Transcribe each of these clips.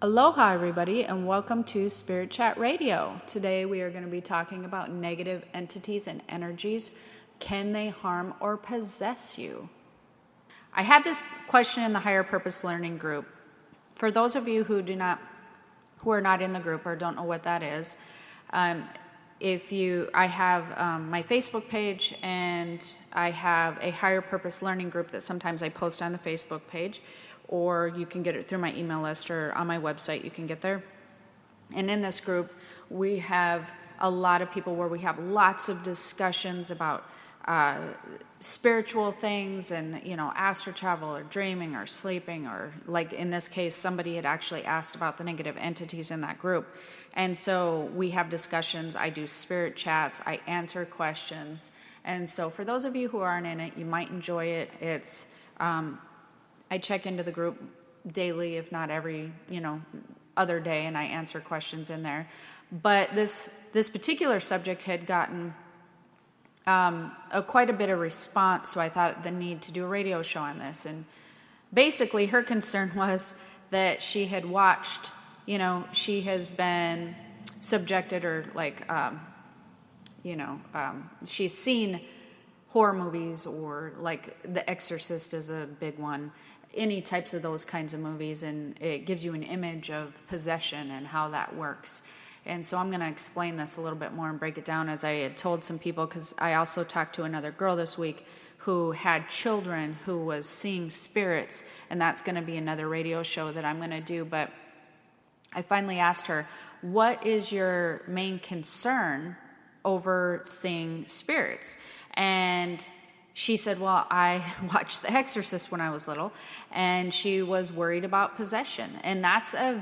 Aloha, everybody, and welcome to Spirit Chat Radio. Today we are going to be talking about negative entities and energies. Can they harm or possess you? I had this question in the Higher Purpose Learning group. For those of you who are not in the group or don't know what that is, I have my Facebook page and I have a Higher Purpose Learning group that sometimes I post on the Facebook page, or you can get it through my email list or on my website. You can get there. And in this group, we have a lot of people where we have lots of discussions about spiritual things and, astral travel or dreaming or sleeping, or like in this case, somebody had actually asked about the negative entities in that group. And so we have discussions. I do spirit chats. I answer questions. And so for those of you who aren't in it, you might enjoy it. It's, I check into the group daily, if not every, other day, and I answer questions in there. But this particular subject had gotten quite a bit of response, so I thought the need to do a radio show on this. And basically, her concern was that she had watched, she has been subjected or she's seen horror movies, or like The Exorcist is a big one, any types of those kinds of movies, and it gives you an image of possession and how that works. And so I'm going to explain this a little bit more and break it down, as I had told some people, because I also talked to another girl this week who had children who was seeing spirits, and that's going to be another radio show that I'm going to do. But I finally asked her, what is your main concern over seeing spirits? And she said, well, I watched The Exorcist when I was little, and she was worried about possession. And that's a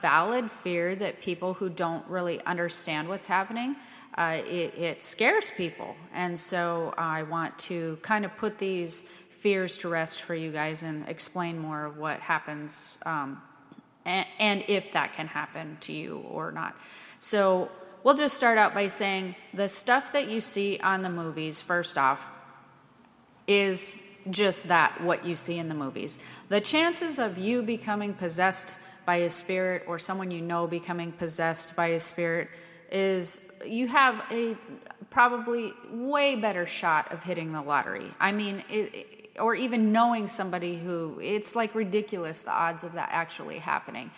valid fear that people who don't really understand what's happening, it scares people. And so I want to kind of put these fears to rest for you guys and explain more of what happens, and if that can happen to you or not. So we'll just start out by saying the stuff that you see on the movies, first off, is just that, what you see in the movies. The chances of you becoming possessed by a spirit, or someone you know becoming possessed by a spirit, is you have a probably way better shot of hitting the lottery. I mean, or even knowing somebody who, it's like ridiculous, the odds of that actually happening.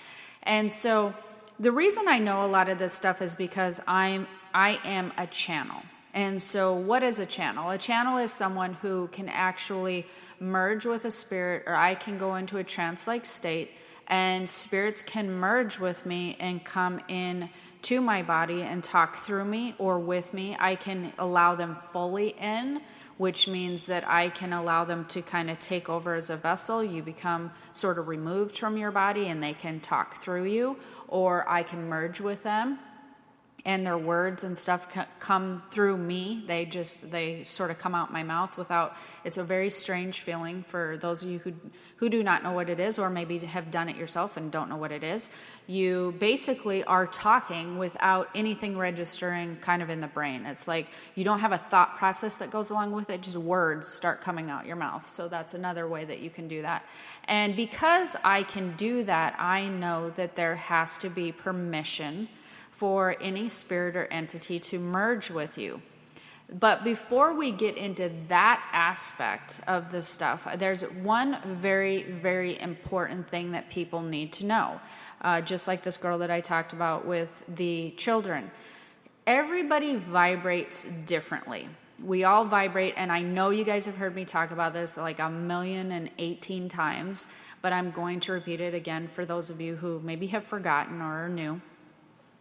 And so the reason I know a lot of this stuff is because I am a channel. And so what is a channel? A channel is someone who can actually merge with a spirit, or I can go into a trance-like state, and spirits can merge with me and come in to my body and talk through me or with me. I can allow them fully in, which means that I can allow them to kind of take over as a vessel. You become sort of removed from your body and they can talk through you, or I can merge with them and their words and stuff come through me. They sort of come out my mouth without, it's a very strange feeling for those of you who do not know what it is, or maybe have done it yourself and don't know what it is. You basically are talking without anything registering kind of in the brain. It's like you don't have a thought process that goes along with it, just words start coming out your mouth. So that's another way that you can do that. And because I can do that, I know that there has to be permission for any spirit or entity to merge with you. But before we get into that aspect of this stuff, there's one very, very important thing that people need to know. Just like this girl that I talked about with the children. Everybody vibrates differently. We all vibrate, and I know you guys have heard me talk about this like 1,018 times, but I'm going to repeat it again for those of you who maybe have forgotten or are new.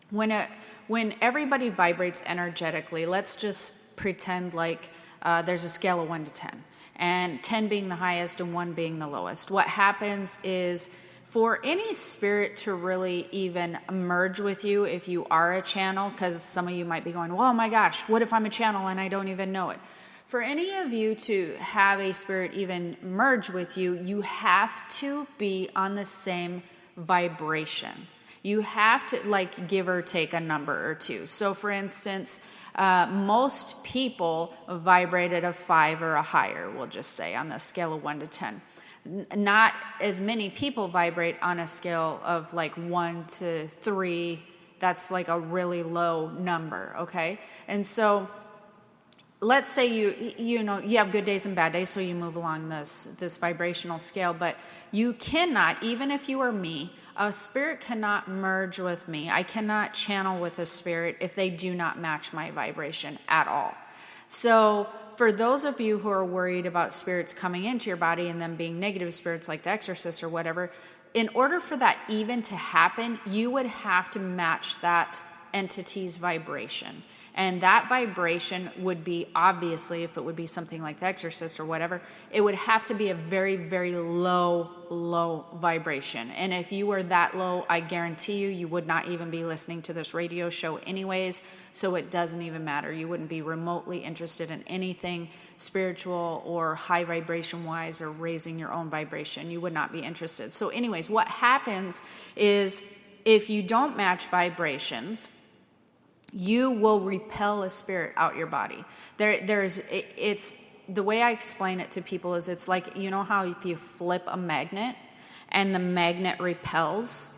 When everybody vibrates energetically, let's just pretend like there's a scale of 1 to 10, and 10 being the highest and 1 being the lowest. What happens is, for any spirit to really even merge with you, if you are a channel, because some of you might be going, well, oh my gosh, what if I'm a channel and I don't even know it? For any of you to have a spirit even merge with you, you have to be on the same vibration. You have to like give or take a number or two. So for instance, most people vibrate at a 5 or a higher, we'll just say, on the scale of 1 to 10. Not as many people vibrate on a scale of like 1 to 3. That's like a really low number, okay? And so let's say you know you have good days and bad days, so you move along this vibrational scale, but you cannot, even if you are me, a spirit cannot merge with me. I cannot channel with a spirit if they do not match my vibration at all. So for those of you who are worried about spirits coming into your body and them being negative spirits like the exorcist or whatever, in order for that even to happen, you would have to match that entity's vibration. And that vibration would be, obviously, if it would be something like the exorcist or whatever, it would have to be a very, very low vibration. And if you were that low, I guarantee you would not even be listening to this radio show anyways, so it doesn't even matter. You wouldn't be remotely interested in anything spiritual or high vibration wise or raising your own vibration. You would not be interested. So anyways, what happens is if you don't match vibrations, you will repel a spirit out your body. It's the way I explain it to people is it's like, you know how if you flip a magnet and the magnet repels,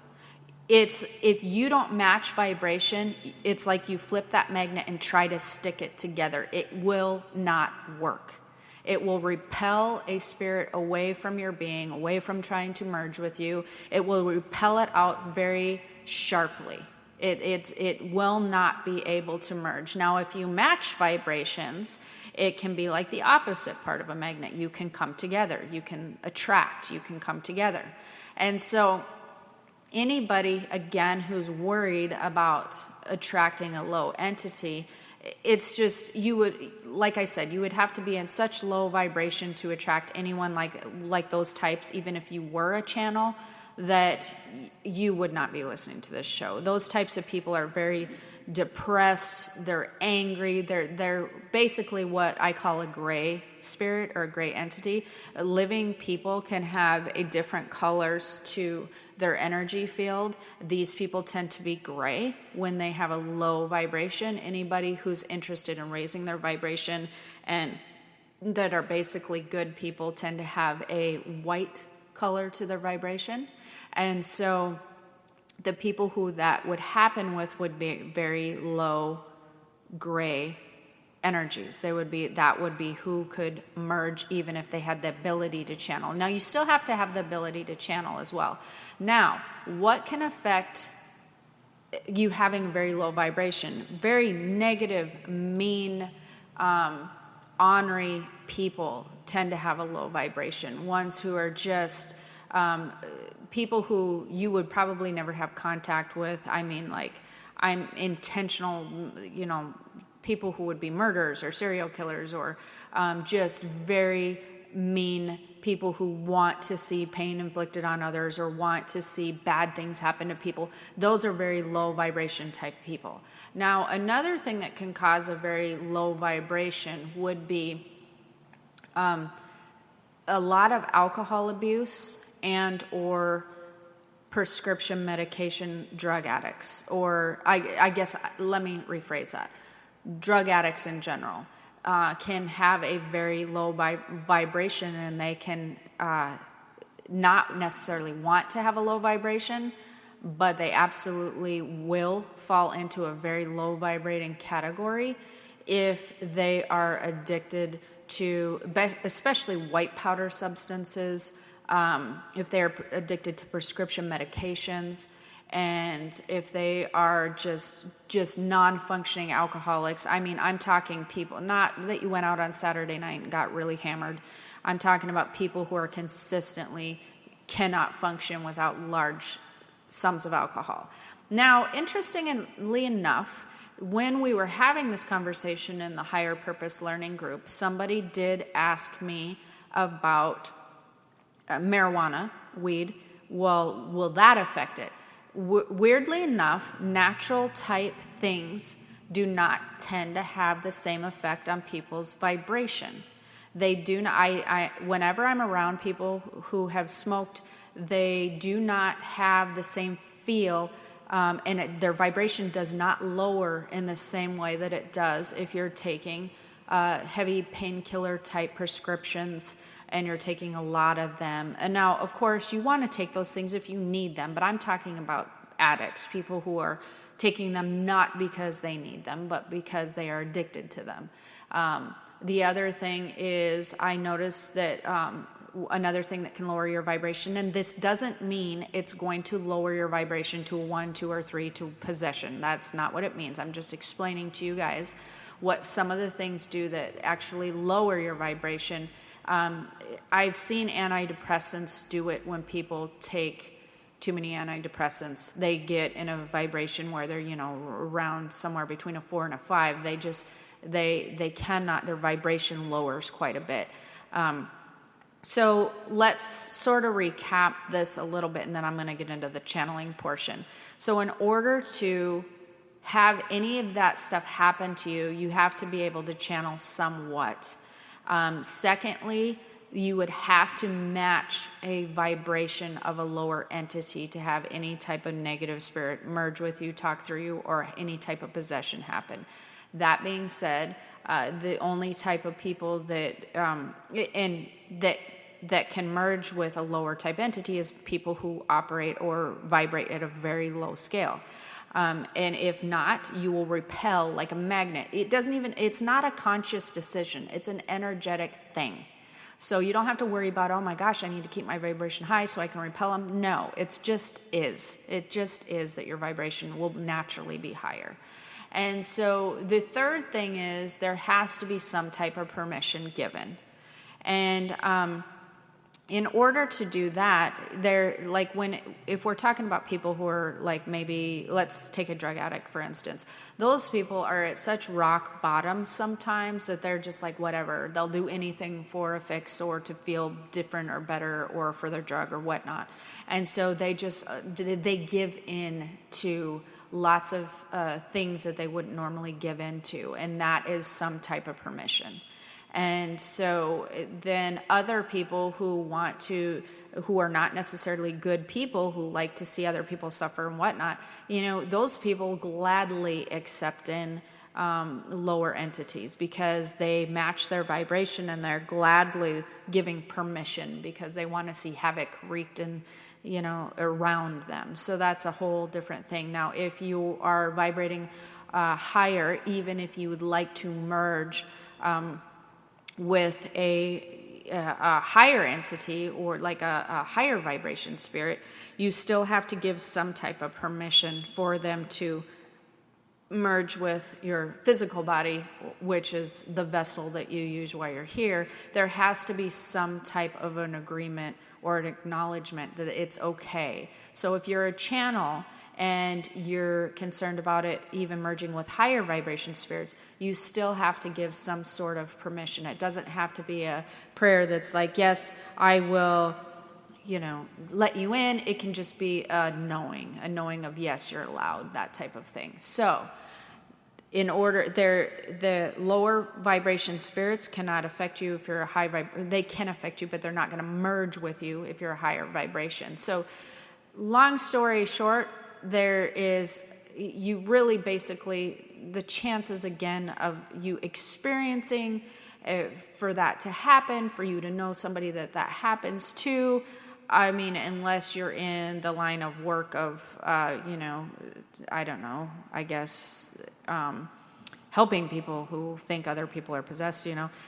it's if you don't match vibration, it's like you flip that magnet and try to stick it together. It will not work. It will repel a spirit away from your being, away from trying to merge with you. It will repel it out very sharply. It will not be able to merge. Now, if you match vibrations, it can be like the opposite part of a magnet. You can come together. You can attract. You can come together. And so anybody, again, who's worried about attracting a low entity, it's just, you would, like I said, you would have to be in such low vibration to attract anyone like those types, even if you were a channel, that you would not be listening to this show. Those types of people are very depressed, they're angry, they're basically what I call a gray spirit or a gray entity. Living people can have a different colors to their energy field. These people tend to be gray when they have a low vibration. Anybody who's interested in raising their vibration and that are basically good people tend to have a white color to their vibration. And so the people who that would happen with would be very low gray energies. That would be who could merge even if they had the ability to channel. Now, you still have to have the ability to channel as well. Now, what can affect you having very low vibration? Very negative, mean, ornery people tend to have a low vibration. Ones who are just people who you would probably never have contact with. I mean, like, I'm intentional, people who would be murderers or serial killers or just very mean people who want to see pain inflicted on others or want to see bad things happen to people. Those are very low vibration type people. Now, another thing that can cause a very low vibration would be a lot of alcohol abuse and or prescription medication drug addicts, or I guess, let me rephrase that. Drug addicts in general can have a very low vibration, and they can not necessarily want to have a low vibration, but they absolutely will fall into a very low vibrating category if they are addicted to, especially white powder substances, if they're addicted to prescription medications, and if they are just non-functioning alcoholics. I mean, I'm talking people, not that you went out on Saturday night and got really hammered. I'm talking about people who are consistently cannot function without large sums of alcohol. Now, interestingly enough, when we were having this conversation in the Higher Purpose Learning Group, somebody did ask me about marijuana, weed. Well, will that affect it? Weirdly enough, natural type things do not tend to have the same effect on people's vibration. They do not. Whenever I'm around people who have smoked, they do not have the same feel, and their vibration does not lower in the same way that it does if you're taking heavy painkiller type prescriptions and you're taking a lot of them. And now, of course, you want to take those things if you need them, but I'm talking about addicts, people who are taking them not because they need them, but because they are addicted to them. The other thing is, I noticed that another thing that can lower your vibration, and this doesn't mean it's going to lower your vibration to a 1, 2, or 3 to possession. That's not what it means. I'm just explaining to you guys what some of the things do that actually lower your vibration. I've seen antidepressants do it when people take too many antidepressants. They get in a vibration where they're, around somewhere between a 4 and a 5. They cannot, their vibration lowers quite a bit. So let's sort of recap this a little bit, and then I'm going to get into the channeling portion. So in order to have any of that stuff happen to you, you have to be able to channel somewhat. Secondly, you would have to match a vibration of a lower entity to have any type of negative spirit merge with you, talk through you, or any type of possession happen. That being said, the only type of people that that can merge with a lower type entity is people who operate or vibrate at a very low scale. And if not, you will repel like a magnet. It's not a conscious decision. It's an energetic thing. So you don't have to worry about, oh my gosh, I need to keep my vibration high so I can repel them. No, it just is. It just is that your vibration will naturally be higher. And so the third thing is there has to be some type of permission given. And in order to do that, if we're talking about people who are like, maybe let's take a drug addict for instance, those people are at such rock bottom sometimes that they're just like whatever, they'll do anything for a fix or to feel different or better or for their drug or whatnot. And so they give in to lots of things that they wouldn't normally give into, and that is some type of permission. And so then other people who are not necessarily good people, who like to see other people suffer and whatnot, those people gladly accept in lower entities because they match their vibration, and they're gladly giving permission because they want to see havoc wreaked in, around them. So that's a whole different thing. Now, if you are vibrating higher, even if you would like to merge with a higher entity or like a higher vibration spirit, you still have to give some type of permission for them to merge with your physical body, which is the vessel that you use while you're here. There has to be some type of an agreement or an acknowledgement that it's okay. So if you're a channel and you're concerned about it even merging with higher vibration spirits, you still have to give some sort of permission. It doesn't have to be a prayer that's like, yes, I will, let you in. It can just be a knowing of yes, you're allowed, that type of thing. So the lower vibration spirits cannot affect you if you're a high they can affect you, but they're not going to merge with you if you're a higher vibration. So long story short, you really basically, the chances again of you experiencing for that to happen, for you to know somebody that happens to, I mean, unless you're in the line of work of, I don't know, I guess, helping people who think other people are possessed,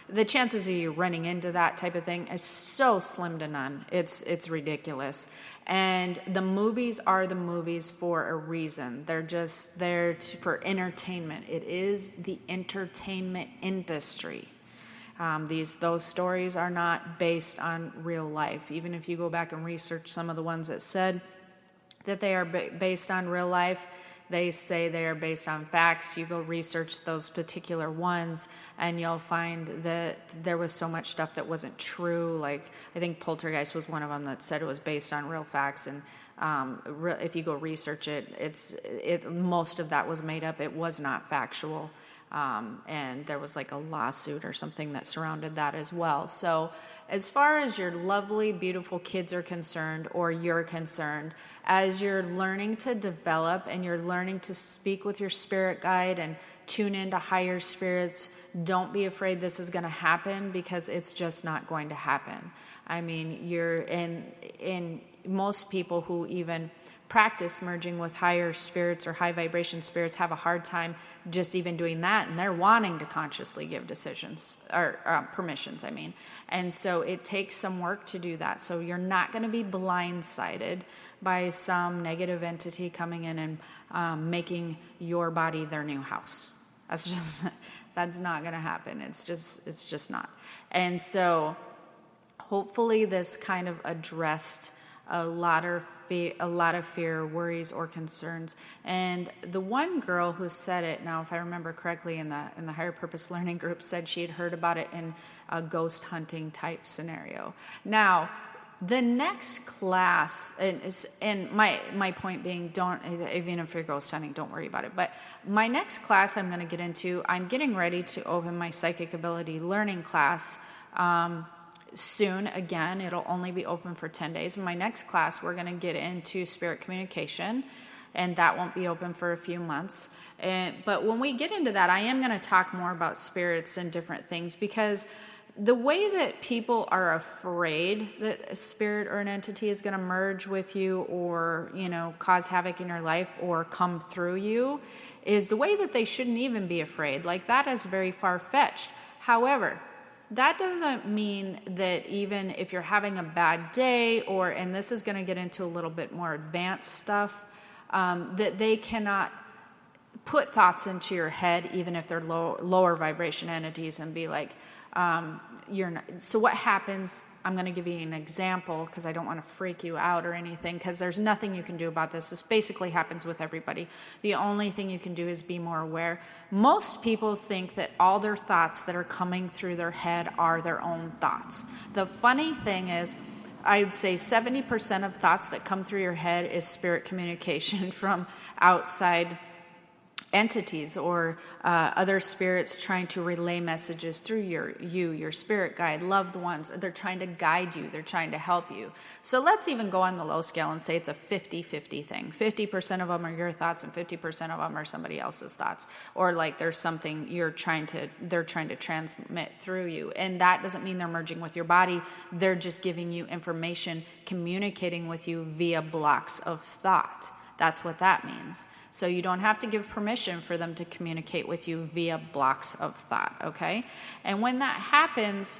the chances of you running into that type of thing is so slim to none. It's ridiculous. And the movies are the movies for a reason. They're just there for entertainment. It is the entertainment industry. Those stories are not based on real life. Even if you go back and research some of the ones that said that they are based on real life, they say they are based on facts. You go research those particular ones, and you'll find that there was so much stuff that wasn't true. Like, I think Poltergeist was one of them that said it was based on real facts. And if you go research it, most of that was made up. It was not factual. And there was like a lawsuit or something that surrounded that as well. So as far as your lovely, beautiful kids are concerned, or you're concerned, as you're learning to develop and you're learning to speak with your spirit guide and tune into higher spirits. Don't be afraid this is going to happen, because it's just not going to happen. I mean, you're in most people who even practice merging with higher spirits or high vibration spirits have a hard time just even doing that, and they're wanting to consciously give decisions or permissions, I mean. And so it takes some work to do that. So you're not going to be blindsided by some negative entity coming in and making your body their new house. That's not going to happen. It's just not. And so hopefully this kind of addressed a lot of fear, worries, or concerns. And the one girl who said it, now if I remember correctly, in the Higher Purpose Learning Group, said she had heard about it in a ghost hunting type scenario. Now, the next class, and my point being, don't, even if you're ghost hunting, don't worry about it. But my next class I'm going to get into, I'm getting ready to open my psychic ability learning class soon. Again, it'll only be open for 10 days. In my next class, we're going to get into spirit communication, and that won't be open for a few months. But when we get into that, I am going to talk more about spirits and different things, because the way that people are afraid that a spirit or an entity is going to merge with you or, cause havoc in your life or come through you is the way that they shouldn't even be afraid. Like, that is very far-fetched. However, that doesn't mean that even if you're having a bad day, and this is going to get into a little bit more advanced stuff, that they cannot put thoughts into your head, even if they're lower vibration entities, and be like, you're not. So what happens, I'm going to give you an example because I don't want to freak you out or anything, because there's nothing you can do about this. This basically happens with everybody. The only thing you can do is be more aware. Most people think that all their thoughts that are coming through their head are their own thoughts. The funny thing is, I would say 70% of thoughts that come through your head is spirit communication from outside entities or other spirits trying to relay messages through your spirit guide, loved ones. They're trying to guide you. They're trying to help you. So let's even go on the low scale and say it's a 50-50 thing. 50% of them are your thoughts and 50% of them are somebody else's thoughts. Or like there's something they're trying to transmit through you. And that doesn't mean they're merging with your body. They're just giving you information, communicating with you via blocks of thought. That's what that means. So you don't have to give permission for them to communicate with you via blocks of thought, okay? And when that happens,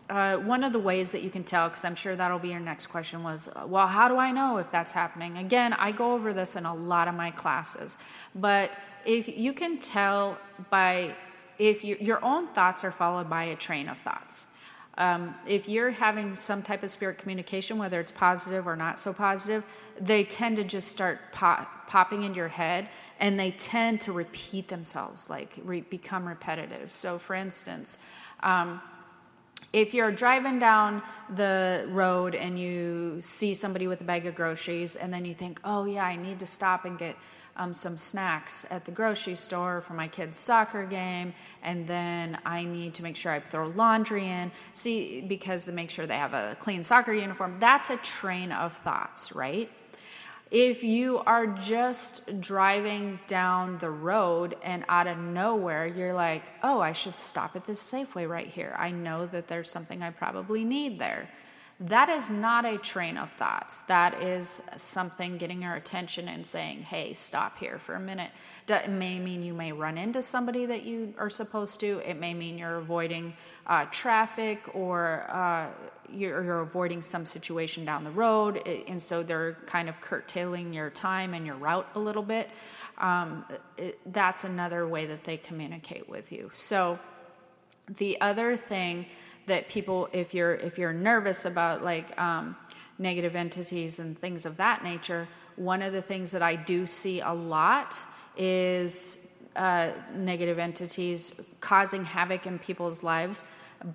one of the ways that you can tell, because I'm sure that'll be your next question, was, well, how do I know if that's happening? Again, I go over this in a lot of my classes. But if you can tell if your own thoughts are followed by a train of thoughts. If you're having some type of spirit communication, whether it's positive or not so positive, they tend to just start popping into your head, and they tend to repeat themselves, become repetitive. So for instance, if you're driving down the road and you see somebody with a bag of groceries, and then you think, oh yeah, I need to stop and get some snacks at the grocery store for my kid's soccer game, and then I need to make sure I throw laundry in, because to make sure they have a clean soccer uniform. That's a train of thoughts, right? If you are just driving down the road and out of nowhere, you're like, oh, I should stop at this Safeway right here. I know that there's something I probably need there. That is not a train of thoughts. That is something getting your attention and saying, hey, stop here for a minute. That may mean you may run into somebody that you are supposed to. It may mean you're avoiding traffic, or you're avoiding some situation down the road. And so they're kind of curtailing your time and your route a little bit. That's another way that they communicate with you. So the other thing that people, if you're nervous about negative entities and things of that nature, one of the things that I do see a lot is negative entities causing havoc in people's lives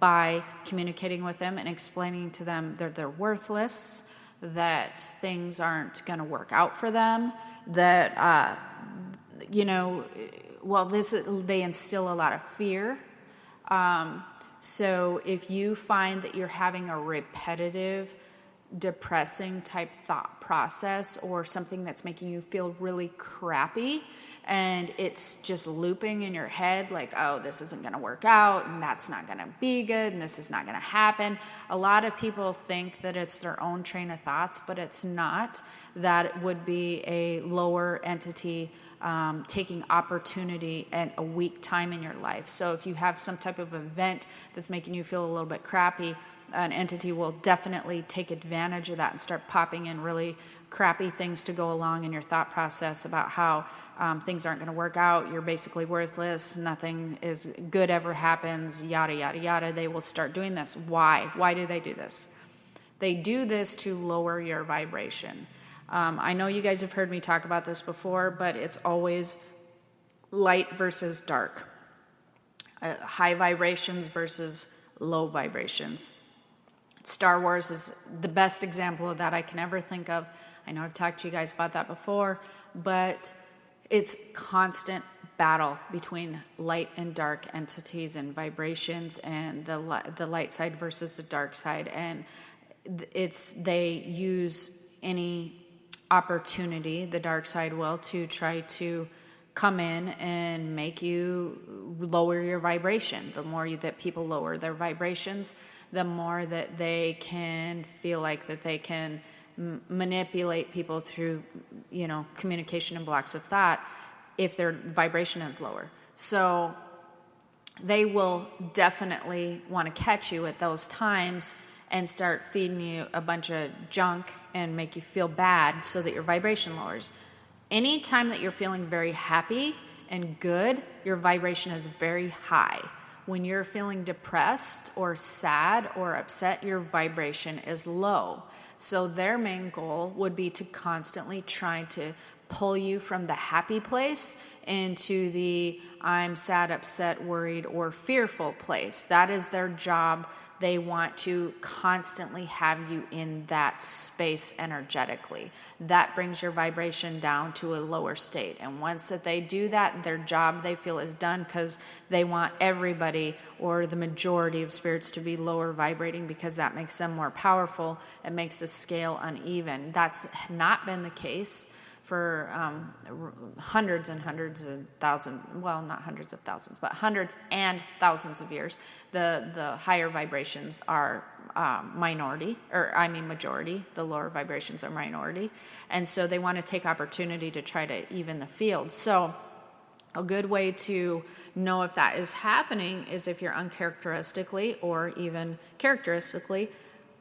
by communicating with them and explaining to them that they're worthless, that things aren't going to work out for them, that they instill a lot of fear. So if you find that you're having a repetitive depressing type thought process or something that's making you feel really crappy, and it's just looping in your head like, oh, this isn't going to work out, and that's not going to be good, and this is not going to happen. A lot of people think that it's their own train of thoughts, but it's not. That would be a lower entity taking opportunity at a weak time in your life. So if you have some type of event that's making you feel a little bit crappy, an entity will definitely take advantage of that and start popping in really crappy things to go along in your thought process about how things aren't going to work out, you're basically worthless, nothing is good ever happens, yada, yada, yada. They will start doing this. Why? Why do they do this? They do this to lower your vibration. I know you guys have heard me talk about this before, but it's always light versus dark. High vibrations versus low vibrations. Star Wars is the best example of that I can ever think of. I know I've talked to you guys about that before, but it's constant battle between light and dark entities and vibrations, and the light side versus the dark side. And they use any opportunity, the dark side will, to try to come in and make you lower your vibration. The more that people lower their vibrations, the more that they can feel like that they can manipulate people through, communication and blocks of thought if their vibration is lower. So they will definitely want to catch you at those times and start feeding you a bunch of junk and make you feel bad so that your vibration lowers. Anytime that you're feeling very happy and good, your vibration is very high. When you're feeling depressed or sad or upset, your vibration is low. So their main goal would be to constantly try to pull you from the happy place into the I'm sad, upset, worried, or fearful place. That is their job. They want to constantly have you in that space energetically. That brings your vibration down to a lower state. And once that they do that, their job they feel is done, because they want everybody or the majority of spirits to be lower vibrating, because that makes them more powerful. It makes the scale uneven. That's not been the case for hundreds and hundreds and thousands, well, not hundreds of thousands, but hundreds and thousands of years. The higher vibrations are majority. The lower vibrations are minority. And so they want to take opportunity to try to even the field. So a good way to know if that is happening is if you're uncharacteristically or even characteristically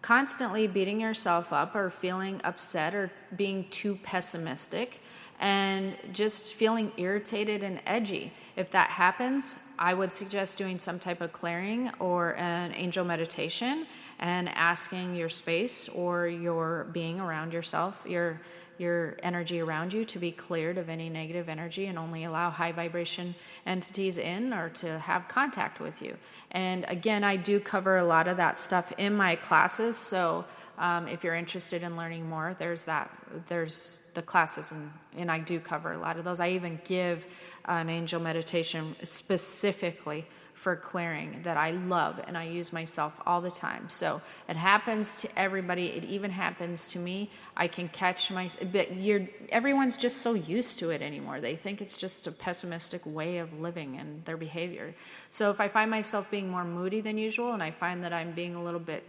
constantly beating yourself up or feeling upset or being too pessimistic and just feeling irritated and edgy. If that happens, I would suggest doing some type of clearing or an angel meditation and asking your space or your being around yourself, your energy around you, to be cleared of any negative energy and only allow high vibration entities in or to have contact with you. And again, I do cover a lot of that stuff in my classes. So if you're interested in learning more, there's the classes, and I do cover a lot of those. I even give an angel meditation specifically for clearing that I love, and I use myself all the time. So it happens to everybody. It even happens to me. I can catch but everyone's just so used to it anymore. They think it's just a pessimistic way of living and their behavior. So if I find myself being more moody than usual, and I find that I'm being a little bit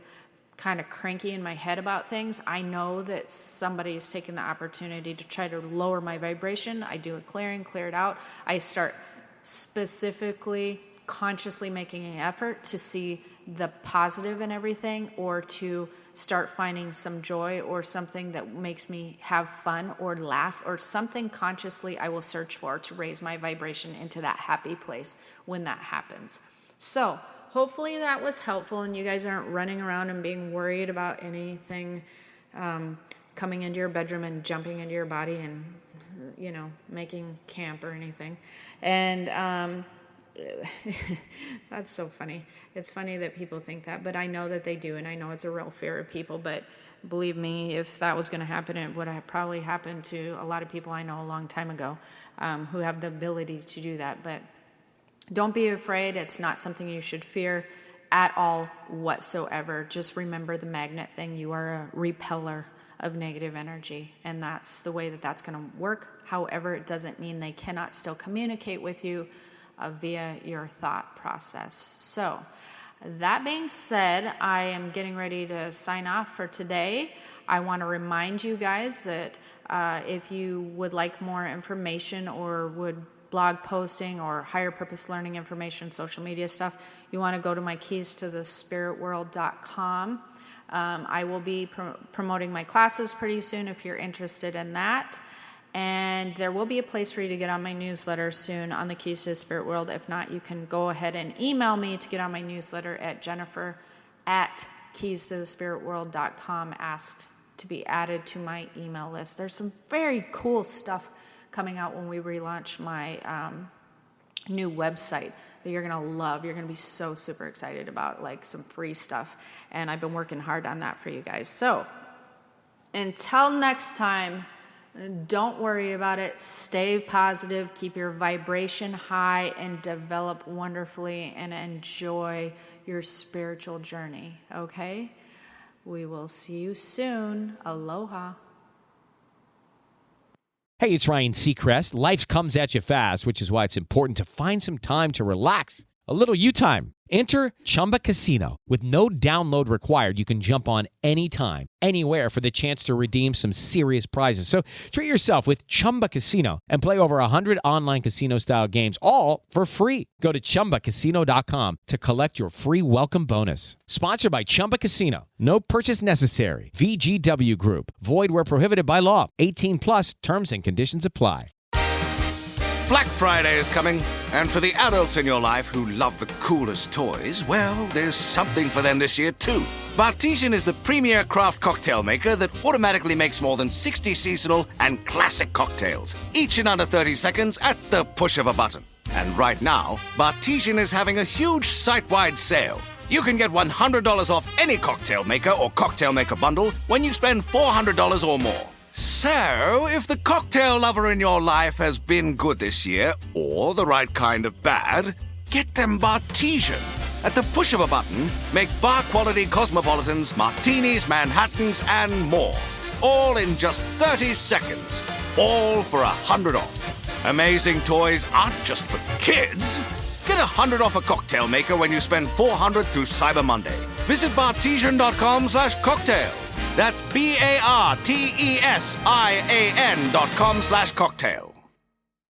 kind of cranky in my head about things, I know that somebody is taking the opportunity to try to lower my vibration. I do a clearing, clear it out. I start specifically consciously making an effort to see the positive in everything, or to start finding some joy or something that makes me have fun or laugh, or something consciously I will search for to raise my vibration into that happy place when that happens. So hopefully that was helpful, and you guys aren't running around and being worried about anything coming into your bedroom and jumping into your body and making camp or anything. And that's so funny. It's funny that people think that, but I know that they do, and I know it's a real fear of people. But believe me, if that was going to happen, it would have probably happened to a lot of people I know a long time ago who have the ability to do that. But don't be afraid. It's not something you should fear. at all whatsoever. Just remember the magnet thing. You are a repeller of negative energy, and that's the way that that's going to work. However, it doesn't mean they cannot still communicate with you via your thought process. So that being said, I am getting ready to sign off for today. I want to remind you guys that if you would like more information or would blog posting or higher purpose learning information, social media stuff, you want to go to my keystothespiritworld.com. I will be promoting my classes pretty soon if you're interested in that. And there will be a place for you to get on my newsletter soon on the Keys to the Spirit World. If not, you can go ahead and email me to get on my newsletter at jennifer@keystothespiritworld.com. Ask to be added to my email list. There's some very cool stuff coming out when we relaunch my new website that you're going to love. You're going to be so super excited about, like some free stuff. And I've been working hard on that for you guys. So until next time, don't worry about it. Stay positive. Keep your vibration high and develop wonderfully and enjoy your spiritual journey. Okay? We will see you soon. Aloha. Hey, it's Ryan Seacrest. Life comes at you fast, which is why it's important to find some time to relax. A little you time. Enter Chumba Casino. With no download required, you can jump on anytime, anywhere for the chance to redeem some serious prizes. So treat yourself with Chumba Casino and play over 100 online casino-style games, all for free. Go to ChumbaCasino.com to collect your free welcome bonus. Sponsored by Chumba Casino. No purchase necessary. VGW Group. Void where prohibited by law. 18 plus. Terms and conditions apply. Black Friday is coming, and for the adults in your life who love the coolest toys, well, there's something for them this year too. Bartesian is the premier craft cocktail maker that automatically makes more than 60 seasonal and classic cocktails, each in under 30 seconds at the push of a button. And right now, Bartesian is having a huge site-wide sale. You can get $100 off any cocktail maker or cocktail maker bundle when you spend $400 or more. So, if the cocktail lover in your life has been good this year, or the right kind of bad, get them Bartesian. At the push of a button, make bar-quality cosmopolitans, martinis, Manhattans, and more. All in just 30 seconds. All for $100 off. Amazing toys aren't just for kids. Get $100 off a cocktail maker when you spend $400 through Cyber Monday. Visit Bartesian.com/cocktail. That's BARTESIAN.com/cocktail.